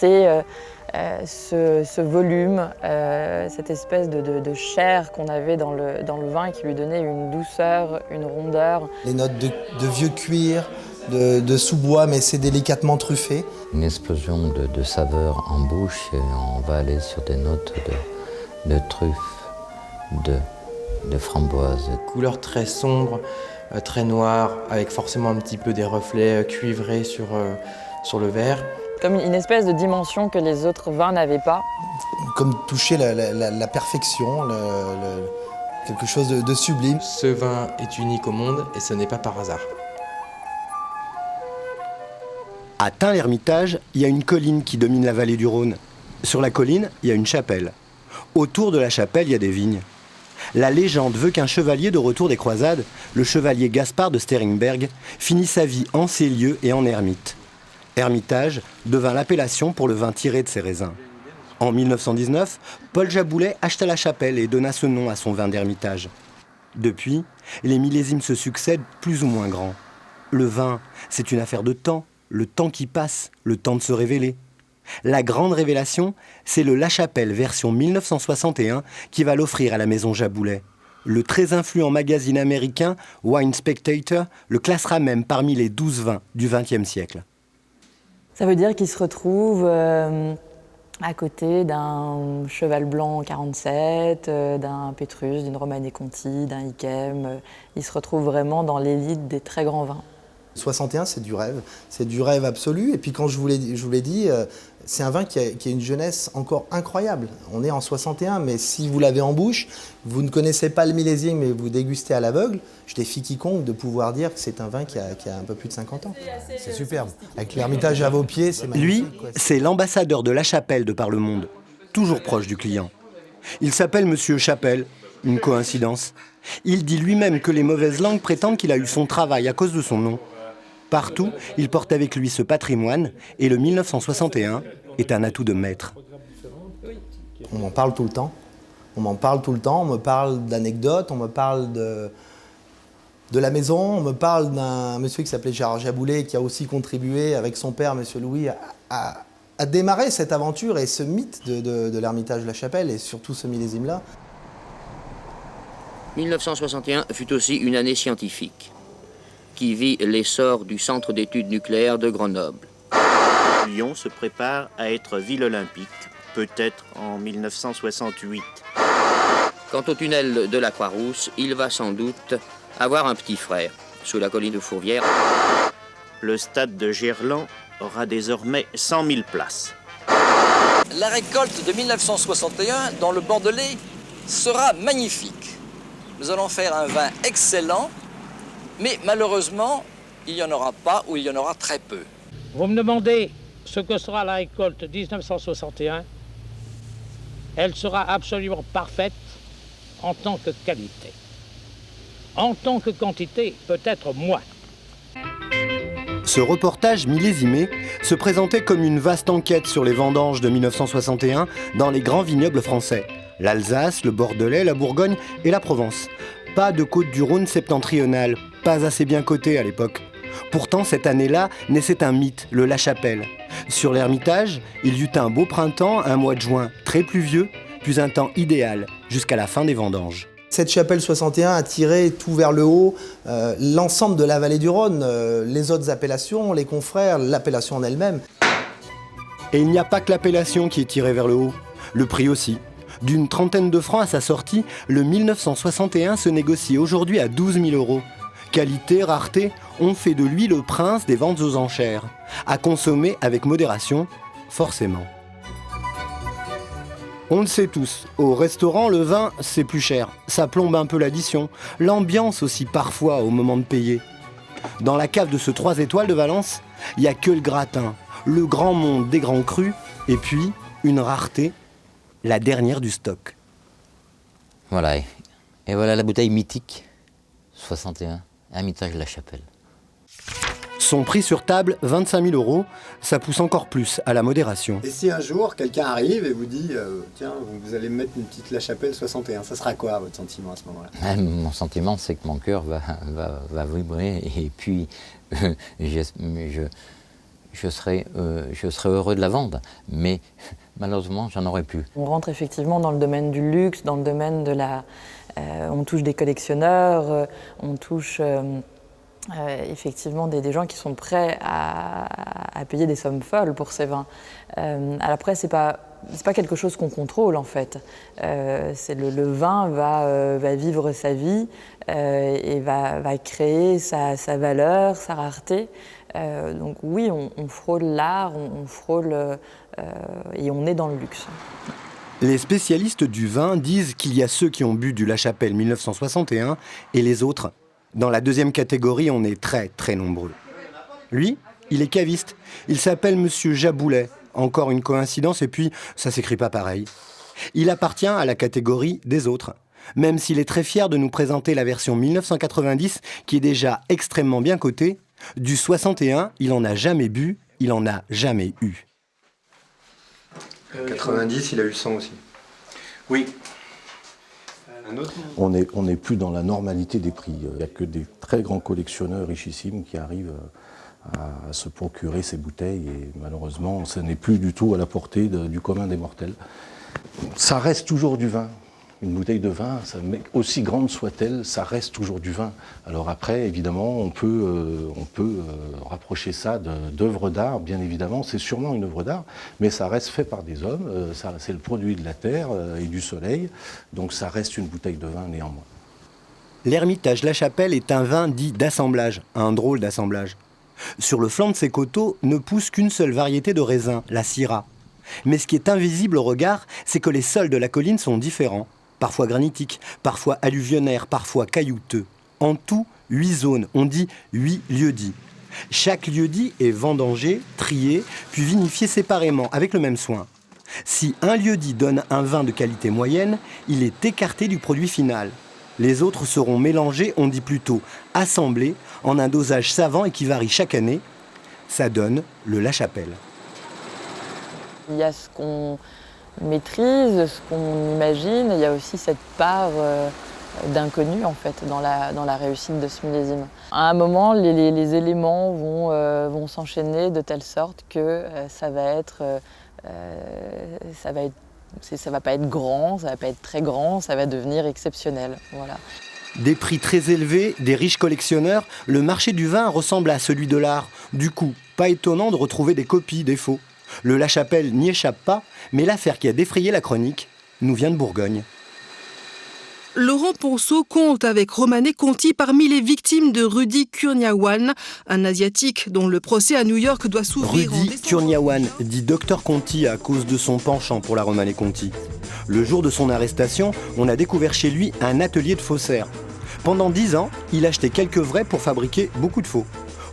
c'est ce volume, cette espèce de chair qu'on avait dans le vin et qui lui donnait une douceur, une rondeur. Les notes de vieux cuir, de sous-bois, mais c'est délicatement truffé. Une explosion de saveurs en bouche et on va aller sur des notes de truffes, de framboises. Couleur très sombre, très noire, avec forcément un petit peu des reflets cuivrés sur le verre. Comme une espèce de dimension que les autres vins n'avaient pas. Comme toucher la perfection, quelque chose de sublime. Ce vin est unique au monde et ce n'est pas par hasard. À Tain-l'Hermitage, il y a une colline qui domine la vallée du Rhône. Sur la colline, il y a une chapelle. Autour de la chapelle, il y a des vignes. La légende veut qu'un chevalier de retour des croisades, le chevalier Gaspard de Steringberg, finit sa vie en ces lieux et en ermite. Hermitage devint l'appellation pour le vin tiré de ces raisins. En 1919, Paul Jaboulet acheta la chapelle et donna ce nom à son vin d'Hermitage. Depuis, les millésimes se succèdent plus ou moins grands. Le vin, c'est une affaire de temps, le temps qui passe, le temps de se révéler. La grande révélation, c'est le La Chapelle version 1961 qui va l'offrir à la maison Jaboulet. Le très influent magazine américain Wine Spectator le classera même parmi les 12 vins du XXe siècle. Ça veut dire qu'il se retrouve à côté d'un Cheval Blanc 47, d'un Pétrus, d'une Romanée Conti, d'un Yquem. Il se retrouve vraiment dans l'élite des très grands vins. 61, c'est du rêve absolu. Et puis quand je vous l'ai dit, c'est un vin qui a une jeunesse encore incroyable. On est en 61, mais si vous l'avez en bouche, vous ne connaissez pas le millésime mais vous dégustez à l'aveugle, je défie quiconque de pouvoir dire que c'est un vin qui a un peu plus de 50 ans. C'est superbe. Avec l'Hermitage à vos pieds, c'est magnifique. Lui, c'est l'ambassadeur de La Chapelle de par le monde, toujours proche du client. Il s'appelle Monsieur Chapelle, une coïncidence. Il dit lui-même que les mauvaises langues prétendent qu'il a eu son travail à cause de son nom. Partout, il porte avec lui ce patrimoine et le 1961 est un atout de maître. On m'en parle tout le temps. On me parle d'anecdotes, on me parle de la maison, on me parle d'un monsieur qui s'appelait Gérard Jaboulet qui a aussi contribué avec son père, monsieur Louis, à démarrer cette aventure et ce mythe de l'Hermitage de la Chapelle et surtout ce millésime-là. 1961 fut aussi une année scientifique qui vit l'essor du Centre d'études nucléaires de Grenoble. Lyon se prépare à être ville olympique, peut-être en 1968. Quant au tunnel de la Croix-Rousse, il va sans doute avoir un petit frère, sous la colline de Fourvière. Le stade de Gerland aura désormais 100 000 places. La récolte de 1961 dans le Bordelais sera magnifique. Nous allons faire un vin excellent, mais malheureusement, il n'y en aura pas ou il y en aura très peu. Vous me demandez ce que sera la récolte 1961. Elle sera absolument parfaite en tant que qualité. En tant que quantité, peut-être moins. Ce reportage millésimé se présentait comme une vaste enquête sur les vendanges de 1961 dans les grands vignobles français. L'Alsace, le Bordelais, la Bourgogne et la Provence. Pas de côte du Rhône septentrionale, pas assez bien cotée à l'époque. Pourtant, cette année-là, naissait un mythe, le La Chapelle. Sur l'Hermitage, il y eut un beau printemps, un mois de juin très pluvieux, puis un temps idéal, jusqu'à la fin des vendanges. Cette chapelle 61 a tiré tout vers le haut l'ensemble de la vallée du Rhône, les autres appellations, les confrères, l'appellation en elle-même. Et il n'y a pas que l'appellation qui est tirée vers le haut, le prix aussi. D'une trentaine de francs à sa sortie, le 1961 se négocie aujourd'hui à 12 000 €. Qualité, rareté, ont fait de lui le prince des ventes aux enchères. À consommer avec modération, forcément. On le sait tous, au restaurant, le vin, c'est plus cher. Ça plombe un peu l'addition. L'ambiance aussi parfois au moment de payer. Dans la cave de ce 3 étoiles de Valence, il n'y a que le gratin, le grand monde des grands crus, et puis une rareté, la dernière du stock. Voilà, et voilà la bouteille mythique, 61, Hermitage de la Chapelle. Son prix sur table, 25 000 €, ça pousse encore plus à la modération. Et si un jour, quelqu'un arrive et vous dit tiens, vous allez me mettre une petite La Chapelle 61, ça sera quoi votre sentiment à ce moment-là? Mon sentiment, c'est que mon cœur va vibrer, et puis je serais heureux de la vendre, mais malheureusement, j'en aurais plus. On rentre effectivement dans le domaine du luxe, dans le domaine de la... on touche des collectionneurs, on touche effectivement des gens qui sont prêts à payer des sommes folles pour ces vins. Après, c'est pas quelque chose qu'on contrôle en fait. Le vin va vivre sa vie et va créer sa valeur, sa rareté. Donc oui, on frôle l'art, on frôle et on est dans le luxe. Les spécialistes du vin disent qu'il y a ceux qui ont bu du La Chapelle 1961 et les autres. Dans la deuxième catégorie, on est très très nombreux. Lui, il est caviste. Il s'appelle Monsieur Jaboulet. Encore une coïncidence et puis ça s'écrit pas pareil. Il appartient à la catégorie des autres. Même s'il est très fier de nous présenter la version 1990 qui est déjà extrêmement bien cotée, du 61, il en a jamais bu, il en a jamais eu. 90, il a eu 100 aussi. Oui. On n'est plus dans la normalité des prix. Il n'y a que des très grands collectionneurs richissimes qui arrivent à se procurer ces bouteilles et malheureusement, ce n'est plus du tout à la portée du commun des mortels. Ça reste toujours du vin. Une bouteille de vin, aussi grande soit-elle, ça reste toujours du vin. Alors après, évidemment, on peut rapprocher ça d'œuvres d'art, bien évidemment. C'est sûrement une œuvre d'art, mais ça reste fait par des hommes. C'est le produit de la terre et du soleil. Donc ça reste une bouteille de vin néanmoins. L'Hermitage La Chapelle est un vin dit d'assemblage, un drôle d'assemblage. Sur le flanc de ses coteaux ne pousse qu'une seule variété de raisin, la Syrah. Mais ce qui est invisible au regard, c'est que les sols de la colline sont différents. Parfois granitiques, parfois alluvionnaires, parfois caillouteux. En tout, 8 zones, on dit 8 lieux-dits. Chaque lieu-dit est vendangé, trié, puis vinifié séparément, avec le même soin. Si un lieu-dit donne un vin de qualité moyenne, il est écarté du produit final. Les autres seront mélangés, on dit plutôt assemblés, en un dosage savant et qui varie chaque année. Ça donne le La Chapelle. Il y a ce qu'on maîtrise, ce qu'on imagine, il y a aussi cette part d'inconnu en fait dans la réussite de ce millésime. À un moment, les éléments vont s'enchaîner de telle sorte que ça va pas être grand, ça va pas être très grand, ça va devenir exceptionnel. Voilà. Des prix très élevés, des riches collectionneurs, le marché du vin ressemble à celui de l'art. Du coup, pas étonnant de retrouver des copies, des faux. Le La Chapelle n'y échappe pas, mais l'affaire qui a défrayé la chronique nous vient de Bourgogne. Laurent Ponceau compte avec Romané Conti parmi les victimes de Rudy Kurniawan, un Asiatique dont le procès à New York doit s'ouvrir en Rudy décembre. Kurniawan dit Dr Conti à cause de son penchant pour la Romané Conti. Le jour de son arrestation, on a découvert chez lui un atelier de faussaires. Pendant 10 ans, il achetait quelques vrais pour fabriquer beaucoup de faux.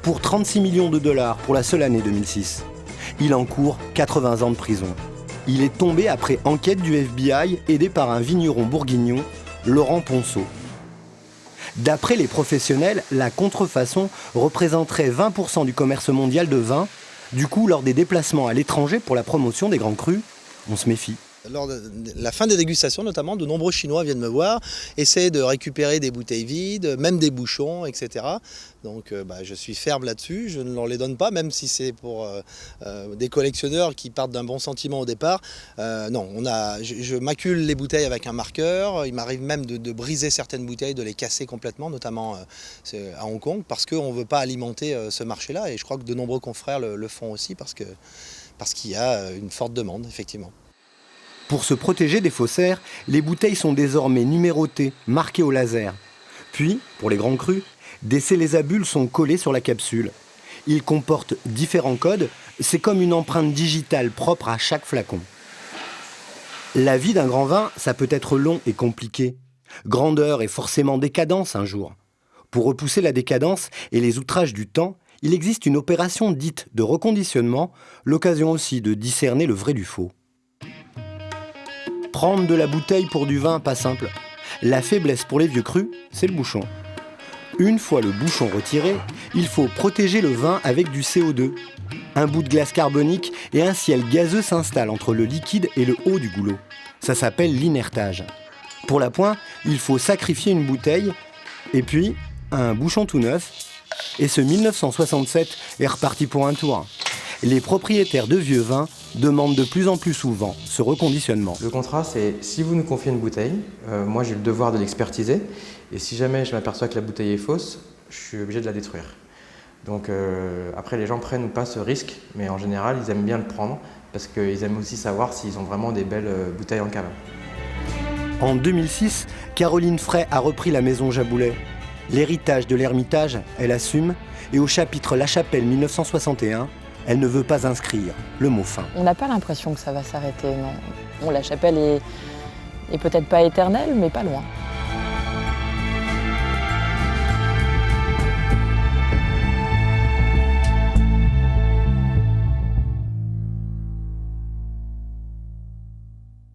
Pour 36 millions de dollars pour la seule année 2006. Il encourt 80 ans de prison. Il est tombé après enquête du FBI, aidé par un vigneron bourguignon, Laurent Ponceau. D'après les professionnels, la contrefaçon représenterait 20% du commerce mondial de vin. Du coup, lors des déplacements à l'étranger pour la promotion des grands crus, on se méfie. Lors de la fin des dégustations, notamment, de nombreux Chinois viennent me voir, essaient de récupérer des bouteilles vides, même des bouchons, etc. Donc je suis ferme là-dessus, je ne leur les donne pas, même si c'est pour des collectionneurs qui partent d'un bon sentiment au départ. Non, je macule les bouteilles avec un marqueur, il m'arrive même de briser certaines bouteilles, de les casser complètement, notamment à Hong Kong, parce qu'on ne veut pas alimenter ce marché-là, et je crois que de nombreux confrères le font aussi, parce qu'il y a une forte demande, effectivement. Pour se protéger des faussaires, les bouteilles sont désormais numérotées, marquées au laser. Puis, pour les grands crus, des scellés-à-bulles sont collés sur la capsule. Ils comportent différents codes, c'est comme une empreinte digitale propre à chaque flacon. La vie d'un grand vin, ça peut être long et compliqué. Grandeur et forcément décadence un jour. Pour repousser la décadence et les outrages du temps, il existe une opération dite de reconditionnement, l'occasion aussi de discerner le vrai du faux. Prendre de la bouteille pour du vin, pas simple. La faiblesse pour les vieux crus, c'est le bouchon. Une fois le bouchon retiré, il faut protéger le vin avec du CO2. Un bout de glace carbonique et un ciel gazeux s'installe entre le liquide et le haut du goulot. Ça s'appelle l'inertage. Pour la pointe, il faut sacrifier une bouteille et puis un bouchon tout neuf. Et ce 1967 est reparti pour un tour. Les propriétaires de vieux vins demandent de plus en plus souvent ce reconditionnement. Le contrat, c'est si vous nous confiez une bouteille, moi j'ai le devoir de l'expertiser, et si jamais je m'aperçois que la bouteille est fausse, je suis obligé de la détruire. Donc après, les gens prennent ou pas ce risque, mais en général, ils aiment bien le prendre, parce qu'ils aiment aussi savoir s'ils ont vraiment des belles bouteilles en cave. En 2006, Caroline Fray a repris la maison Jaboulet. L'héritage de l'Ermitage, elle assume, et au chapitre La Chapelle 1961, elle ne veut pas inscrire le mot fin. On n'a pas l'impression que ça va s'arrêter, non. Bon, la chapelle est peut-être pas éternelle, mais pas loin.